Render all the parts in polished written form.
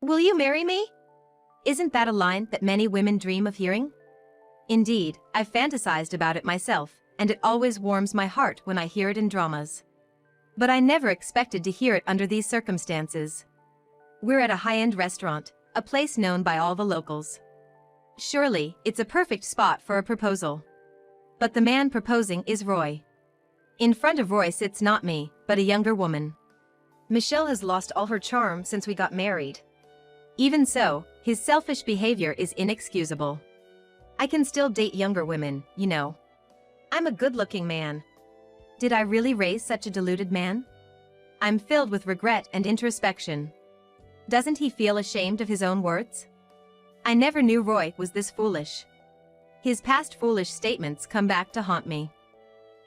Will you marry me? Isn't that a line that many women dream of hearing? Indeed, I've fantasized about it myself, and it always warms my heart when I hear it in dramas. But I never expected to hear it under these circumstances. We're at a high-end restaurant, a place known by all the locals. Surely, it's a perfect spot for a proposal. But the man proposing is Roy. In front of Roy sits not me, but a younger woman. Michelle has lost all her charm since we got married. Even so, his selfish behavior is inexcusable. I can still date younger women, you know. I'm a good-looking man. Did I really raise such a deluded man? I'm filled with regret and introspection. Doesn't he feel ashamed of his own words? I never knew Roy was this foolish. His past foolish statements come back to haunt me.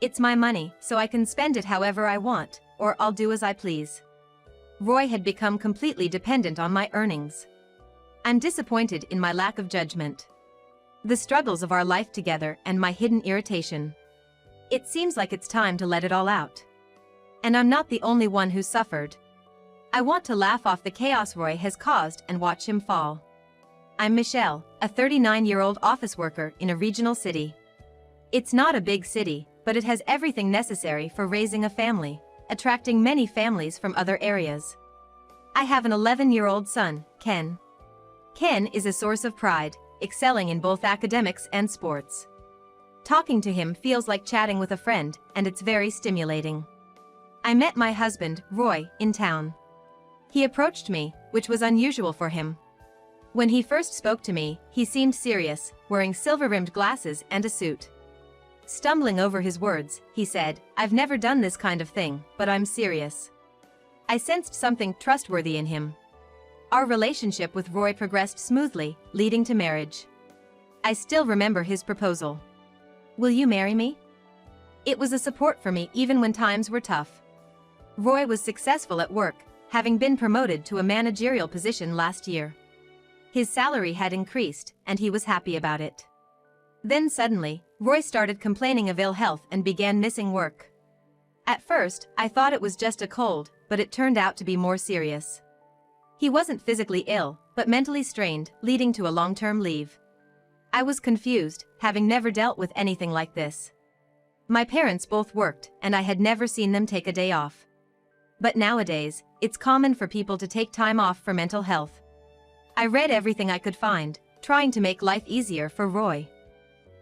It's my money, so I can spend it however I want, or I'll do as I please. Roy had become completely dependent on my earnings. I'm disappointed in my lack of judgment. The struggles of our life together and my hidden irritation. It seems like it's time to let it all out. And I'm not the only one who suffered. I want to laugh off the chaos Roy has caused and watch him fall. I'm Michelle, a 39-year-old office worker in a regional city. It's not a big city, but it has everything necessary for raising a family, attracting many families from other areas. I have an 11-year-old son, Ken. Ken is a source of pride, excelling in both academics and sports. Talking to him feels like chatting with a friend, and it's very stimulating. I met my husband, Roy, in town. He approached me, which was unusual for him. When he first spoke to me, he seemed serious, wearing silver-rimmed glasses and a suit. Stumbling over his words, he said, "I've never done this kind of thing, but I'm serious." I sensed something trustworthy in him. Our relationship with Roy progressed smoothly, leading to marriage. I still remember his proposal. "Will you marry me?" It was a support for me even when times were tough. Roy was successful at work, having been promoted to a managerial position last year. His salary had increased, and he was happy about it. Then suddenly, Roy started complaining of ill health and began missing work. At first, I thought it was just a cold, but it turned out to be more serious. He wasn't physically ill, but mentally strained, leading to a long-term leave. I was confused, having never dealt with anything like this. My parents both worked, and I had never seen them take a day off. But nowadays, it's common for people to take time off for mental health. I read everything I could find, trying to make life easier for Roy.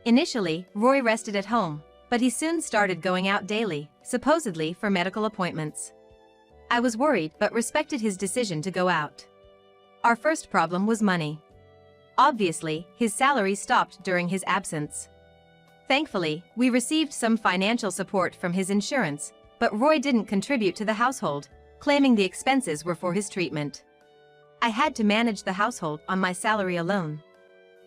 Initially, Roy rested at home, but he soon started going out daily, supposedly for medical appointments. I was worried but respected his decision to go out. Our first problem was money. Obviously, his salary stopped during his absence. Thankfully, we received some financial support from his insurance, but Roy didn't contribute to the household, claiming the expenses were for his treatment. I had to manage the household on my salary alone.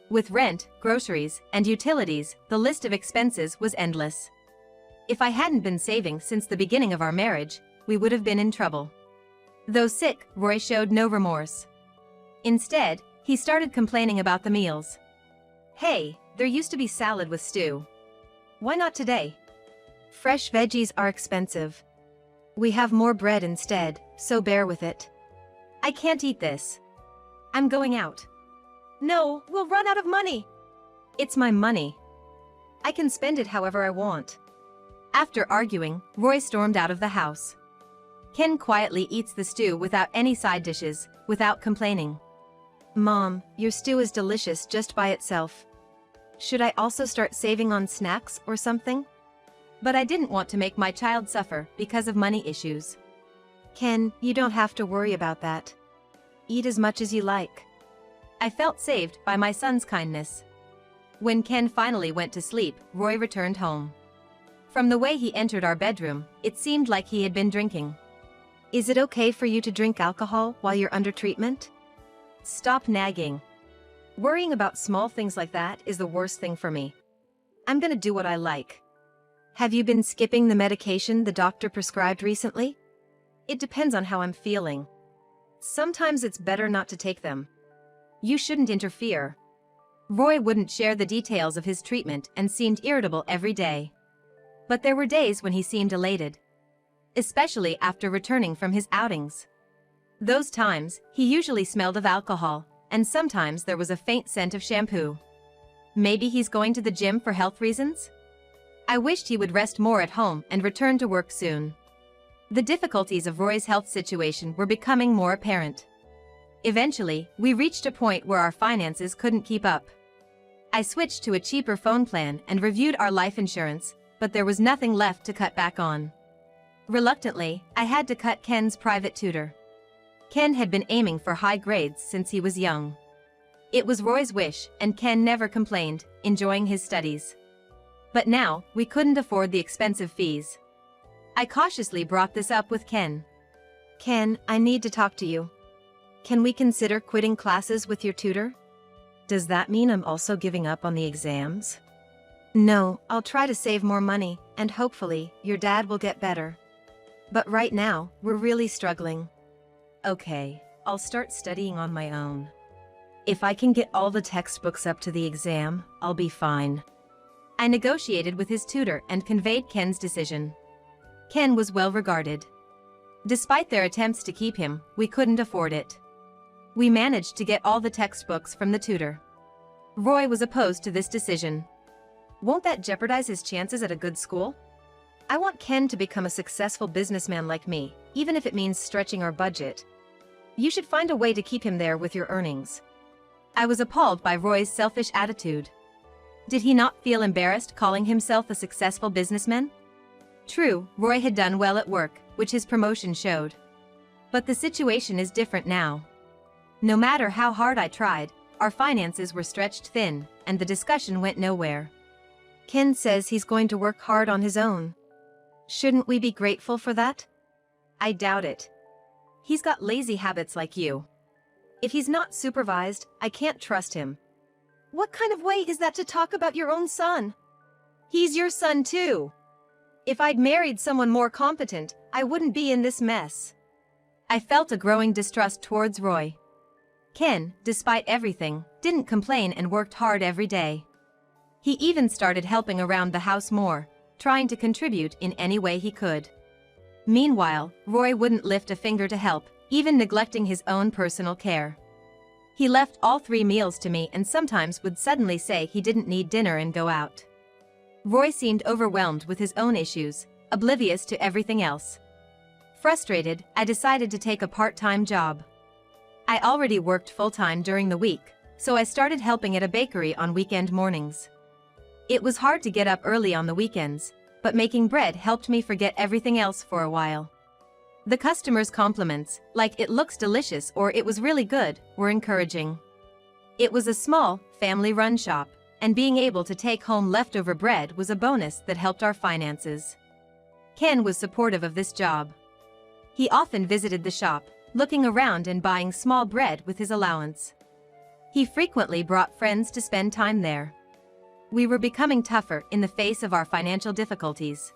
With rent, groceries, and utilities, the list of expenses was endless. If I hadn't been saving since the beginning of our marriage, we would have been in trouble. Though sick, Roy showed no remorse. Instead, he started complaining about the meals. "Hey, there used to be salad with stew. Why not today? Fresh veggies are expensive. We have more bread instead, so bear with it. I can't eat this. I'm going out." "No, we'll run out of money." "It's my money. I can spend it however I want." After arguing, Roy stormed out of the house. Ken quietly eats the stew without any side dishes, without complaining. "Mom, your stew is delicious just by itself. Should I also start saving on snacks or something?" But I didn't want to make my child suffer because of money issues. "Ken, you don't have to worry about that. Eat as much as you like." I felt saved by my son's kindness. When Ken finally went to sleep, Roy returned home. From the way he entered our bedroom, it seemed like he had been drinking. "Is it okay for you to drink alcohol while you're under treatment?" "Stop nagging. Worrying about small things like that is the worst thing for me. I'm gonna do what I like." "Have you been skipping the medication the doctor prescribed recently?" "It depends on how I'm feeling. Sometimes it's better not to take them." "You shouldn't interfere." Roy wouldn't share the details of his treatment and seemed irritable every day. But there were days when he seemed elated. Especially after returning from his outings. Those times, he usually smelled of alcohol, and sometimes there was a faint scent of shampoo. Maybe he's going to the gym for health reasons? I wished he would rest more at home and return to work soon. The difficulties of Roy's health situation were becoming more apparent. Eventually, we reached a point where our finances couldn't keep up. I switched to a cheaper phone plan and reviewed our life insurance, but there was nothing left to cut back on. Reluctantly, I had to cut Ken's private tutor. Ken had been aiming for high grades since he was young. It was Roy's wish, and Ken never complained, enjoying his studies. But now, we couldn't afford the expensive fees. I cautiously brought this up with Ken. "Ken, I need to talk to you. Can we consider quitting classes with your tutor?" "Does that mean I'm also giving up on the exams?" "No, I'll try to save more money, and hopefully, your dad will get better. But right now, we're really struggling." "Okay, I'll start studying on my own. If I can get all the textbooks up to the exam, I'll be fine." I negotiated with his tutor and conveyed Ken's decision. Ken was well regarded. Despite their attempts to keep him, we couldn't afford it. We managed to get all the textbooks from the tutor. Roy was opposed to this decision. "Won't that jeopardize his chances at a good school? I want Ken to become a successful businessman like me, even if it means stretching our budget. You should find a way to keep him there with your earnings." I was appalled by Roy's selfish attitude. Did he not feel embarrassed calling himself a successful businessman? True, Roy had done well at work, which his promotion showed. But the situation is different now. No matter how hard I tried, our finances were stretched thin, and the discussion went nowhere. "Ken says he's going to work hard on his own. Shouldn't we be grateful for that?" "I doubt it. He's got lazy habits like you. If he's not supervised, I can't trust him." "What kind of way is that to talk about your own son? He's your son too. If I'd married someone more competent, I wouldn't be in this mess." I felt a growing distrust towards Roy. Ken, despite everything, didn't complain and worked hard every day. He even started helping around the house more, trying to contribute in any way he could. Meanwhile, Roy wouldn't lift a finger to help, even neglecting his own personal care. He left all 3 meals to me and sometimes would suddenly say he didn't need dinner and go out. Roy seemed overwhelmed with his own issues, oblivious to everything else. Frustrated, I decided to take a part-time job. I already worked full-time during the week, so I started helping at a bakery on weekend mornings. It was hard to get up early on the weekends, but making bread helped me forget everything else for a while. The customers' compliments, like "it looks delicious" or "it was really good," were encouraging. It was a small, family-run shop, and being able to take home leftover bread was a bonus that helped our finances. Ken was supportive of this job. He often visited the shop, looking around and buying small bread with his allowance. He frequently brought friends to spend time there. We were becoming tougher in the face of our financial difficulties.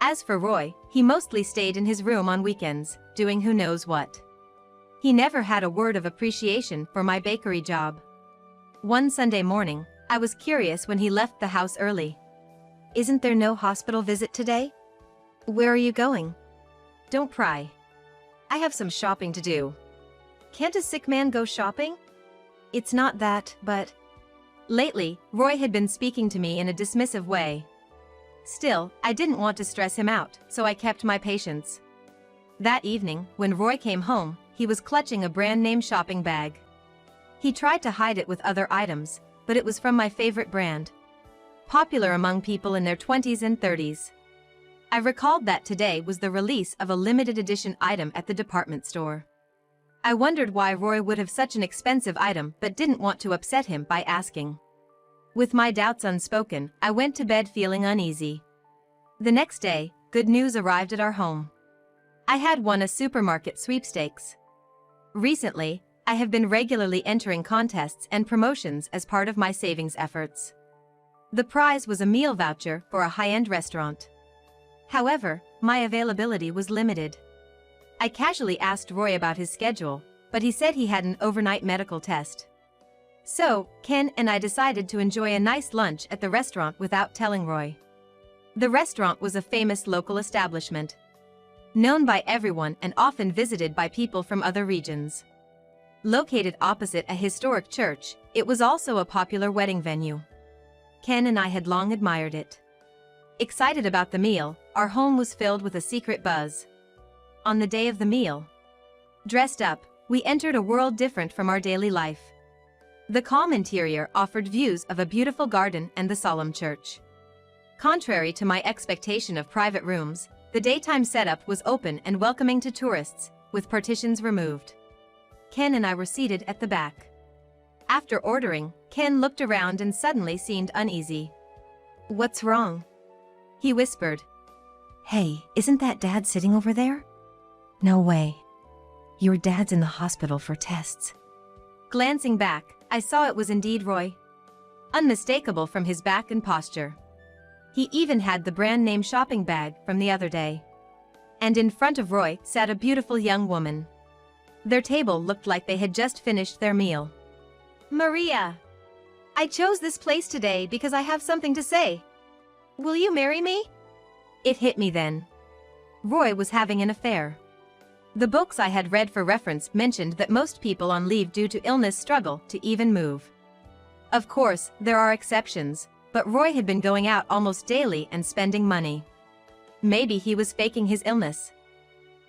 As for Roy, he mostly stayed in his room on weekends, doing who knows what. He never had a word of appreciation for my bakery job. One Sunday morning, I was curious when he left the house early. "Isn't there no hospital visit today? Where are you going?" "Don't pry. I have some shopping to do." "Can't a sick man go shopping?" "It's not that, but..." Lately, Roy had been speaking to me in a dismissive way. Still, I didn't want to stress him out, so I kept my patience. That evening, when Roy came home, he was clutching a brand-name shopping bag. He tried to hide it with other items, but it was from my favorite brand. Popular among people in their 20s and 30s. I recalled that today was the release of a limited edition item at the department store. I wondered why Roy would have such an expensive item but didn't want to upset him by asking. With my doubts unspoken, I went to bed feeling uneasy. The next day, good news arrived at our home. I had won a supermarket sweepstakes. Recently, I have been regularly entering contests and promotions as part of my savings efforts. The prize was a meal voucher for a high-end restaurant. However, my availability was limited. I casually asked Roy about his schedule, but he said he had an overnight medical test. So, Ken and I decided to enjoy a nice lunch at the restaurant without telling Roy. The restaurant was a famous local establishment. known by everyone and often visited by people from other regions. Located opposite a historic church, it was also a popular wedding venue. Ken and I had long admired it. Excited about the meal, our home was filled with a secret buzz. On the day of the meal, dressed up, we entered a world different from our daily life. The calm interior offered views of a beautiful garden and the solemn church. Contrary to my expectation of private rooms, the daytime setup was open and welcoming to tourists, with partitions removed. Ken and I were seated at the back. After ordering, Ken looked around and suddenly seemed uneasy. "What's wrong?" he whispered. "Hey, isn't that Dad sitting over there?" "No way. Your dad's in the hospital for tests." Glancing back, I saw it was indeed Roy. Unmistakable from his back and posture. He even had the brand name shopping bag from the other day. And in front of Roy sat a beautiful young woman. Their table looked like they had just finished their meal. "Maria, I chose this place today because I have something to say. Will you marry me?" It hit me then. Roy was having an affair. The books I had read for reference mentioned that most people on leave due to illness struggle to even move. Of course, there are exceptions, but Roy had been going out almost daily and spending money. Maybe he was faking his illness.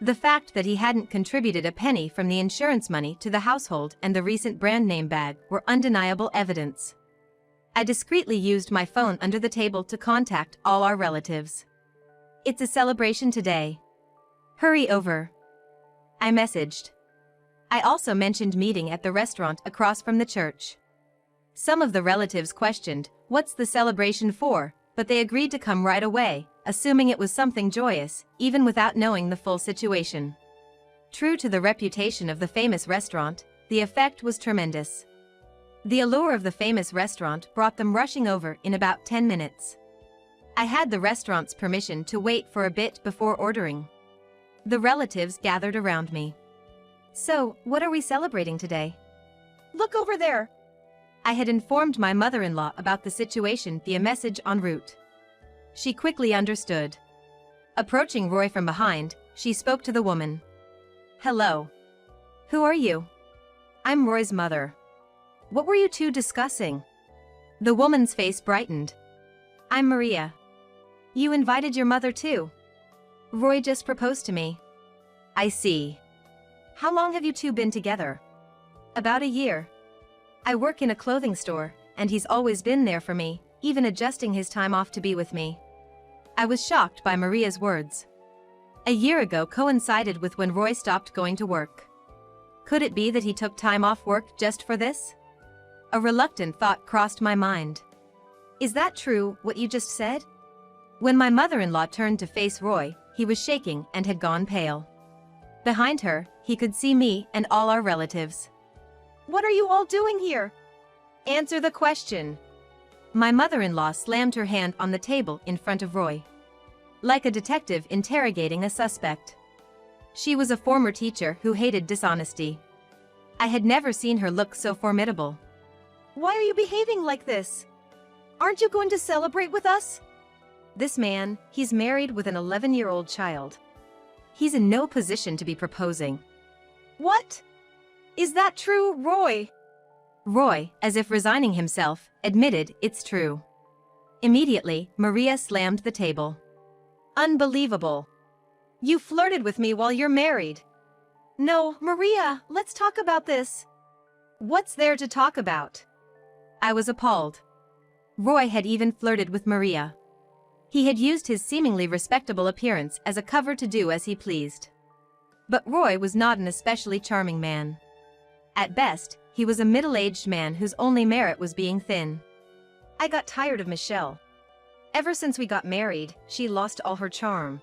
The fact that he hadn't contributed a penny from the insurance money to the household and the recent brand name bag were undeniable evidence. I discreetly used my phone under the table to contact all our relatives. "It's a celebration today. Hurry over," I messaged. I also mentioned meeting at the restaurant across from the church. Some of the relatives questioned, "What's the celebration for?" but they agreed to come right away, assuming it was something joyous, even without knowing the full situation. True to the reputation of the famous restaurant, the effect was tremendous. The allure of the famous restaurant brought them rushing over in about 10 minutes. I had the restaurant's permission to wait for a bit before ordering. The relatives gathered around me. "So, what are we celebrating today?" "Look over there." I had informed my mother-in-law about the situation via message en route. She quickly understood. Approaching Roy from behind, she spoke to the woman. "Hello. Who are you?" "I'm Roy's mother." "What were you two discussing?" The woman's face brightened. "I'm Maria. You invited your mother too?" "Roy just proposed to me." "I see. How long have you two been together?" "About a year. I work in a clothing store, and he's always been there for me, even adjusting his time off to be with me." I was shocked by Maria's words. A year ago coincided with when Roy stopped going to work. Could it be that he took time off work just for this? A reluctant thought crossed my mind. "Is that true, what you just said?" When my mother-in-law turned to face Roy, he was shaking and had gone pale. Behind her, he could see me and all our relatives. "What are you all doing here?" "Answer the question." My mother-in-law slammed her hand on the table in front of Roy. Like a detective interrogating a suspect. She was a former teacher who hated dishonesty. I had never seen her look so formidable. "Why are you behaving like this? Aren't you going to celebrate with us?" "This man, he's married with an 11-year-old child. He's in no position to be proposing." "What? Is that true, Roy?" Roy, as if resigning himself, admitted it's true. Immediately, Maria slammed the table. "Unbelievable. You flirted with me while you're married." "No, Maria, let's talk about this." "What's there to talk about?" I was appalled. Roy had even flirted with Maria. He had used his seemingly respectable appearance as a cover to do as he pleased. But Roy was not an especially charming man. At best, he was a middle-aged man whose only merit was being thin. I got tired of Michelle. Ever since we got married, she lost all her charm.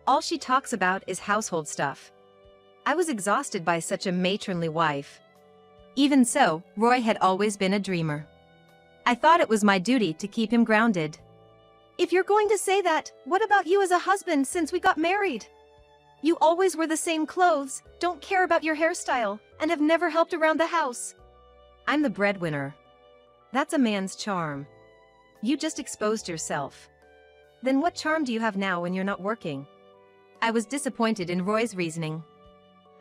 All she talks about is household stuff. I was exhausted by such a matronly wife. Even so, Roy had always been a dreamer. I thought it was my duty to keep him grounded. "If you're going to say that, what about you as a husband since we got married? You always wear the same clothes, don't care about your hairstyle, and have never helped around the house." "I'm the breadwinner. That's a man's charm. You just exposed yourself. Then what charm do you have now when you're not working?" I was disappointed in Roy's reasoning.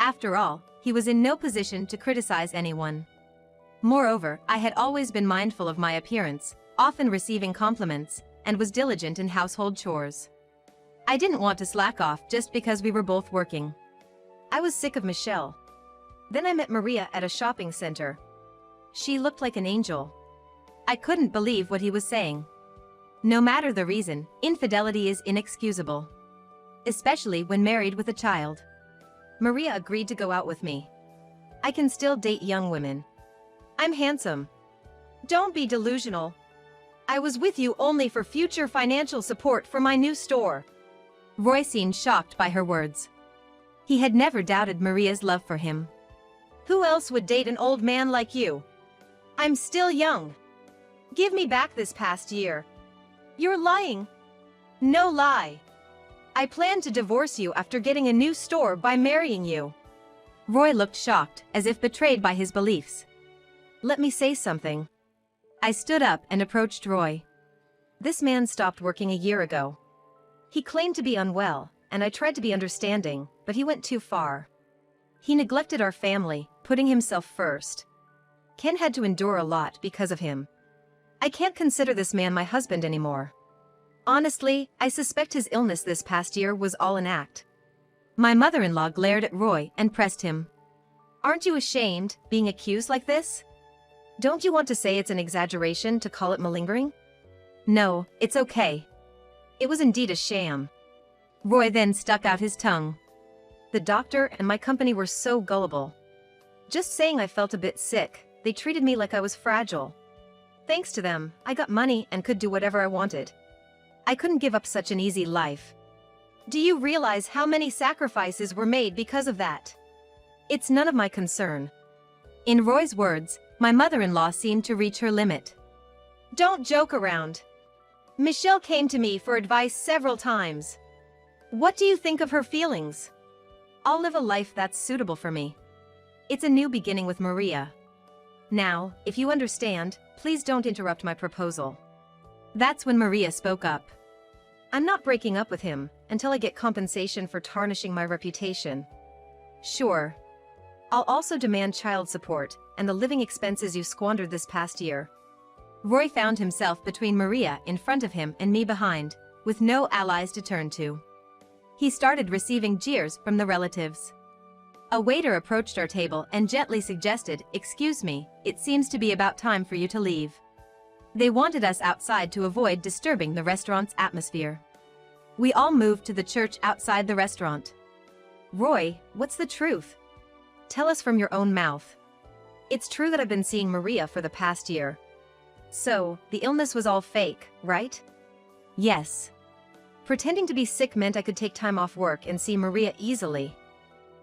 After all, he was in no position to criticize anyone. Moreover, I had always been mindful of my appearance, often receiving compliments, and was diligent in household chores. I didn't want to slack off just because we were both working. I was sick of Michelle. Then I met Maria at a shopping center. She looked like an angel. I couldn't believe what he was saying. No matter the reason, infidelity is inexcusable. Especially when married with a child. Maria agreed to go out with me. I can still date young women. I'm handsome. Don't be delusional. I was with you only for future financial support for my new store. Roy seemed shocked by her words. He had never doubted Maria's love for him. Who else would date an old man like you? I'm still young. Give me back this past year. You're lying. No lie. I plan to divorce you after getting a new store by marrying you. Roy looked shocked, as if betrayed by his beliefs. Let me say something. I stood up and approached Roy. This man stopped working a year ago. He claimed to be unwell, and I tried to be understanding, but he went too far. He neglected our family, putting himself first. Ken had to endure a lot because of him. I can't consider this man my husband anymore. Honestly, I suspect his illness this past year was all an act. My mother-in-law glared at Roy and pressed him. Aren't you ashamed, being accused like this? Don't you want to say it's an exaggeration to call it malingering? No, it's okay. It was indeed a sham. Roy then stuck out his tongue. The doctor and my company were so gullible. Just saying I felt a bit sick, they treated me like I was fragile. Thanks to them, I got money and could do whatever I wanted. I couldn't give up such an easy life. Do you realize how many sacrifices were made because of that? It's none of my concern. In Roy's words, my mother-in-law seemed to reach her limit. Don't joke around. Michelle came to me for advice several times. What do you think of her feelings? I'll live a life that's suitable for me. It's a new beginning with Maria. Now, if you understand, please don't interrupt my proposal. That's when Maria spoke up. I'm not breaking up with him until I get compensation for tarnishing my reputation. Sure. I'll also demand child support and the living expenses you squandered this past year. Roy found himself between Maria in front of him and me behind, with no allies to turn to. He started receiving jeers from the relatives. A waiter approached our table and gently suggested, "Excuse me, it seems to be about time for you to leave." They wanted us outside to avoid disturbing the restaurant's atmosphere. We all moved to the church outside the restaurant. Roy, what's the truth? Tell us from your own mouth. It's true that I've been seeing Maria for the past year. So, the illness was all fake, right? Yes. Pretending to be sick meant I could take time off work and see Maria easily.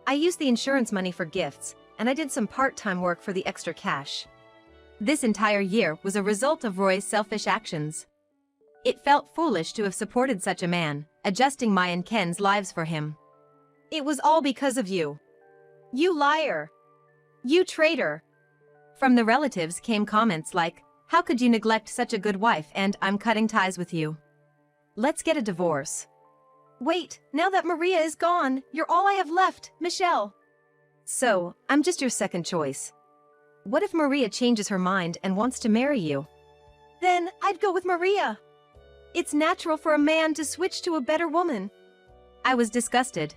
I used the insurance money for gifts, and I did some part-time work for the extra cash. This entire year was a result of Roy's selfish actions. It felt foolish to have supported such a man, adjusting my and Ken's lives for him. It was all because of you. You liar. You traitor. From the relatives came comments like, "How could you neglect such a good wife?" and "I'm cutting ties with you. Let's get a divorce." Wait, now that Maria is gone, you're all I have left, Michelle. So, I'm just your second choice. What if Maria changes her mind and wants to marry you? Then, I'd go with Maria. It's natural for a man to switch to a better woman. I was disgusted.